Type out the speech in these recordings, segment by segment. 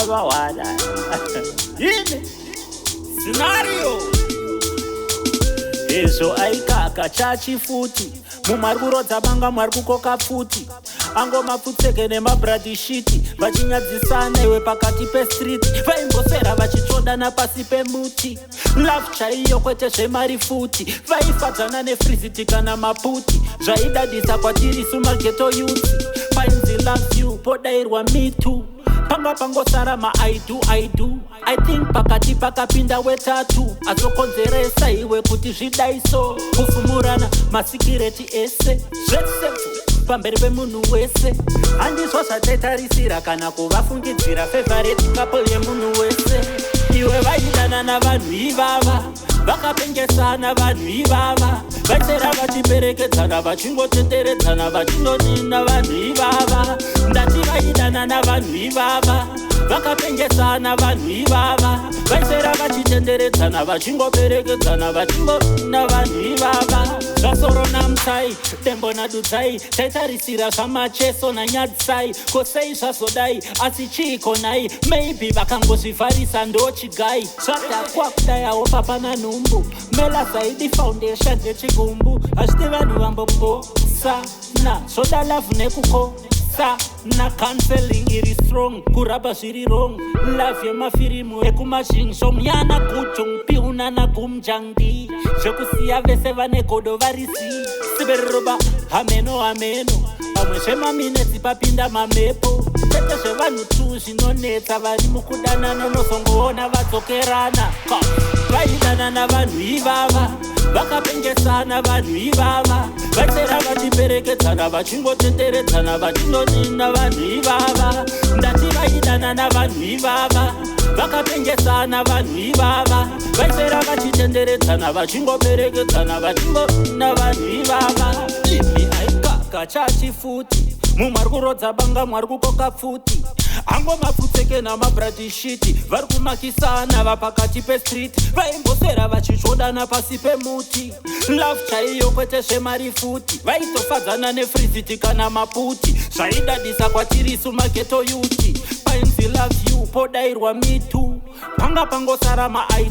Wada. Scenario. Izvo aikaka chachifuti mumwari kurodza banga mwari kukoka pfuti angomafutseke nemabradishiti vachinyadzisana iwe pakati pestriti vaimbosera vachitsvodana pasi pemuti love chaiyo kwete zvemari futi vaifadzana nefriziti kana maputi zvaidadisa kwatiri sumageto yuti painzi love you podairwa me too panga pangosara I do I think pakati pakapinda wetatu azokonzeresa iwe kuti zvidaiso kufumurana masikireti ese zvesefu pamberi pemunhu wese handizvo zvatetarisira kana kuvafungidzira favorite couple yemunhu wese iwe vaidana navanhu ivava vakapengesana vanhu ivava vaisera vachiperekedzana vachingotenderedzana vachinodina vanhu ivava ndati vaidana navanhu ivava vakapengesana vanhu ivava vaisera vachitenderedzana vachingoperekedzana vachingodina vanhu ivava zvasoro namutsai dembo nadudzai taitarisira zvamacheso nanyadzisai kosei zvazodai asi chiikonai maybe vakangozvivharisa ndochigai zvatakwa kudayawo papana nhumbu mela zaidi foundation yechigumbu hazviti vanhu vambobosana zvoda lavhu nekukosana counseling iri strong kurapa zviri wrong love yemafirimu ekumazhinjo munyana kujongi unana kumjangdi zvekusiya vese vane godo varisi siberoba hameno pamwe zvemaminetsi papinda mamepo tete zvevanhu tu zvinonetsa vari mukudanana nozongoona vadzokerana vaidana navanhu ivava vakapengesana vanhu ivava vaisera vachiperekedzana vachingotenderedzana vachinodina vanhu ivava ndati vaidana navanhu ivava vakapengesana vanhu ivava vaisera vachitenderedzana vachingoperekedzana vachingodina vanhu ivava imi aikaka chachifuti mumwari kurodza banga mwari kukoka pfuti angomafutseke namabradishiti vari kumakisana vapakati pestriti vaimbosera vachitsvodana pasi pemuti love chaiyo kwete zvemari futi vaitofadzana nefriziti kana maputi zvaidadisa kwatiri sumageto yuti painzi love you podairwa me too panga pangosara I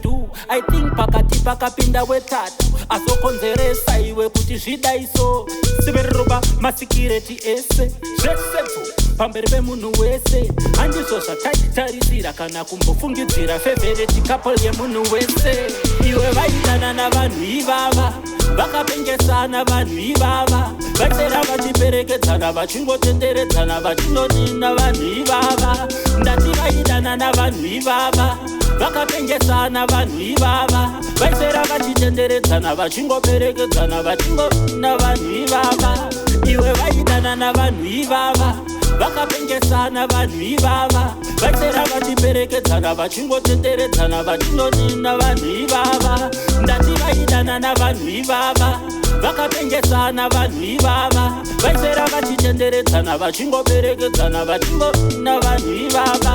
do I think pakati pakapinda wetatu azokonzeresa iwe kuti zvidaiso siberoba masikireti ese zvesefu pamberi pemunhu wese handizvo zvataitarisira kana kumbofungidzira favorite couple yemunhu wese iwe vaidana navanhu ivava vakapengesana vanhu ivava vaisera vachiperekedzana vachingotenderedzana vachinodina vanhu ivava ndati vaidana navanhu ivava vakapengesana vanhu ivava vaisera vachitenderedzana vachingoperekedzana vachingodina vanhu ivava iwe vaidana navanhu ivava vakapengesana vanhu ivava vaisera vachiperekedzana vachingotenderedzana vachinodina vanhu ivava ndati vaidana navanhu ivava vakapengesana vanhu ivava vaisera vachitenderedzana vachingoperekedzana vachingodina vanhu ivava